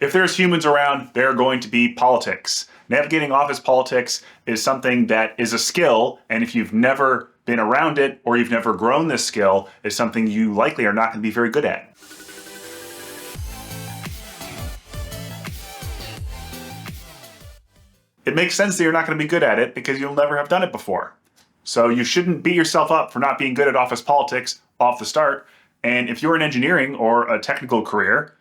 If there's humans around, there are going to be politics. Navigating office politics is something that is a skill, and if you've never been around it or you've never grown this skill, is something you likely are not going to be very good at. It makes sense that you're not going to be good at it because you'll never have done it before. So you shouldn't beat yourself up for not being good at office politics off the start. And if you're in engineering or a technical career,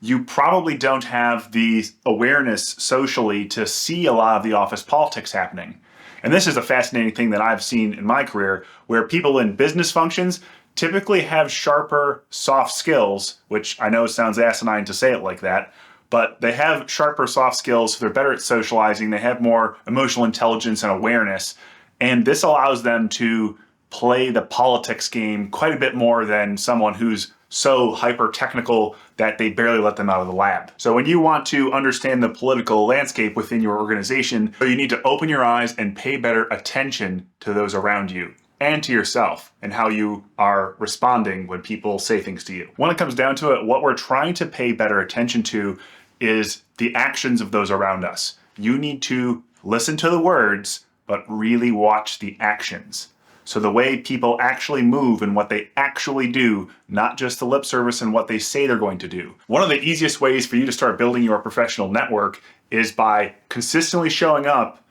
you probably don't have the awareness socially to see a lot of the office politics happening. And this is a fascinating thing that I've seen in my career, where people in business functions typically have sharper soft skills, which I know sounds asinine to say it like that, but they have sharper soft skills, so they're better at socializing, they have more emotional intelligence and awareness, and this allows them to play the politics game quite a bit more than someone who's so hyper-technical that they barely let them out of the lab. So when you want to understand the political landscape within your organization, you need to open your eyes and pay better attention to those around you and to yourself and how you are responding when people say things to you. When it comes down to it, what we're trying to pay better attention to is the actions of those around us. You need to listen to the words, but really watch the actions. So the way people actually move and what they actually do, not just the lip service and what they say they're going to do. One of the easiest ways for you to start building your professional network is by consistently showing up,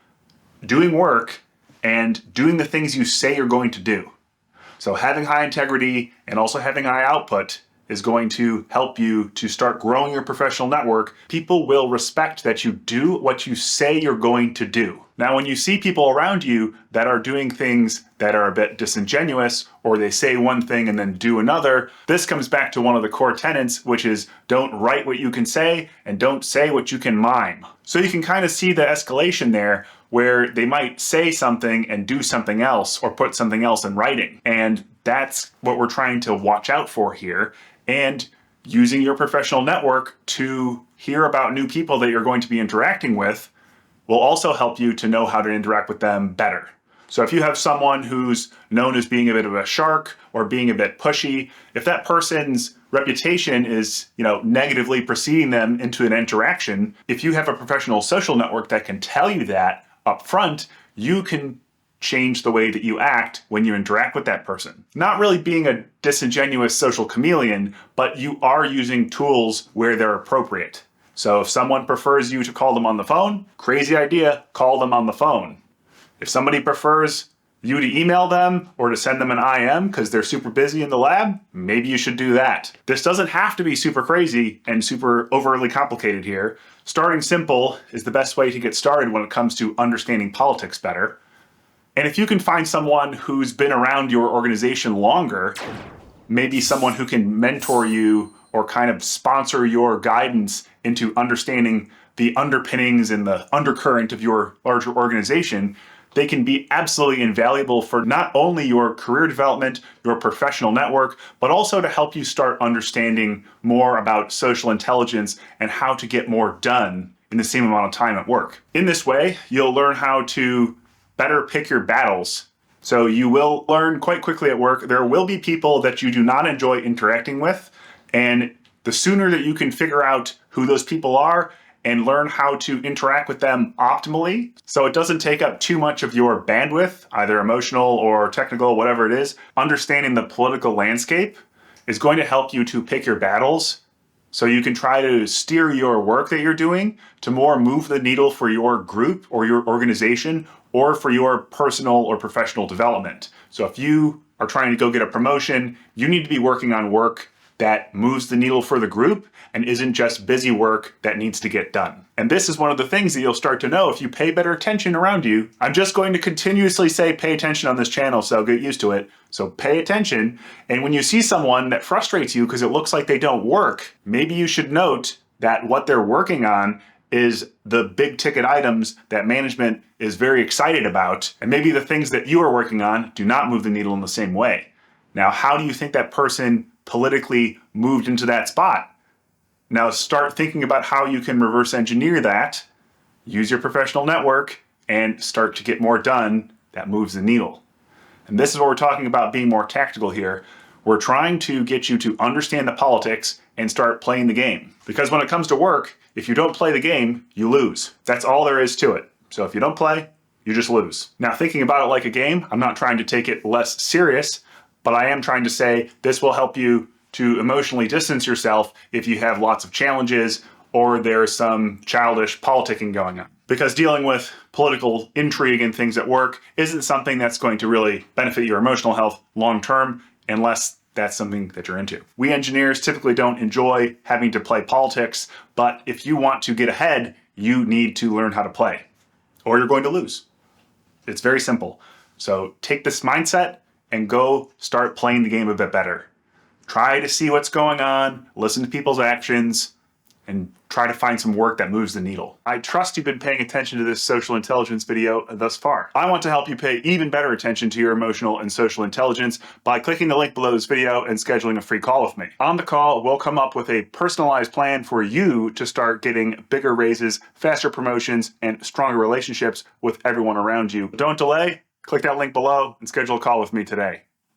doing work, and doing the things you say you're going to do. So having high integrity and also having high output is going to help you to start growing your professional network. People will respect that you do what you say you're going to do. Now, when you see people around you that are doing things that are a bit disingenuous, or they say one thing and then do another, this comes back to one of the core tenets, which is don't write what you can say and don't say what you can mime. So you can kind of see the escalation there, where they might say something and do something else or put something else in writing. And that's what we're trying to watch out for here. And using your professional network to hear about new people that you're going to be interacting with will also help you to know how to interact with them better. So if you have someone who's known as being a bit of a shark or being a bit pushy, if that person's reputation is, negatively preceding them into an interaction, if you have a professional social network that can tell you that up front, you can change the way that you act when you interact with that person. Not really being a disingenuous social chameleon, but you are using tools where they're appropriate. So if someone prefers you to call them on the phone, crazy idea, call them on the phone. If somebody prefers you to email them or to send them an IM because they're super busy in the lab, maybe you should do that. This doesn't have to be super crazy and super overly complicated here. Starting simple is the best way to get started when it comes to understanding politics better. And if you can find someone who's been around your organization longer, maybe someone who can mentor you or kind of sponsor your guidance into understanding the underpinnings and the undercurrent of your larger organization, they can be absolutely invaluable for not only your career development, your professional network, but also to help you start understanding more about social intelligence and how to get more done in the same amount of time at work. In this way, you'll learn how to better pick your battles. So you will learn quite quickly at work, there will be people that you do not enjoy interacting with, and the sooner that you can figure out who those people are and learn how to interact with them optimally, so it doesn't take up too much of your bandwidth, either emotional or technical, whatever it is, understanding the political landscape is going to help you to pick your battles so you can try to steer your work that you're doing to more move the needle for your group or your organization or for your personal or professional development. So if you are trying to go get a promotion, you need to be working on work that moves the needle for the group and isn't just busy work that needs to get done. And this is one of the things that you'll start to know if you pay better attention around you. I'm just going to continuously say pay attention on this channel, so get used to it. So pay attention. And when you see someone that frustrates you because it looks like they don't work, maybe you should note that what they're working on is the big ticket items that management is very excited about. And maybe the things that you are working on do not move the needle in the same way. Now, how do you think that person politically moved into that spot? Now start thinking about how you can reverse engineer that, use your professional network, and start to get more done that moves the needle. And this is what we're talking about being more tactical here. We're trying to get you to understand the politics and start playing the game. Because when it comes to work, if you don't play the game, you lose. That's all there is to it. So if you don't play, you just lose. Now, thinking about it like a game, I'm not trying to take it less serious, but I am trying to say this will help you to emotionally distance yourself if you have lots of challenges or there's some childish politicking going on. Because dealing with political intrigue and things at work isn't something that's going to really benefit your emotional health long term unless that's something that you're into. We engineers typically don't enjoy having to play politics, but if you want to get ahead, you need to learn how to play, or you're going to lose. It's very simple. So take this mindset and go start playing the game a bit better. Try to see what's going on, listen to people's actions, and try to find some work that moves the needle. I trust you've been paying attention to this social intelligence video thus far. I want to help you pay even better attention to your emotional and social intelligence by clicking the link below this video and scheduling a free call with me. On the call, we'll come up with a personalized plan for you to start getting bigger raises, faster promotions, and stronger relationships with everyone around you. Don't delay, click that link below and schedule a call with me today.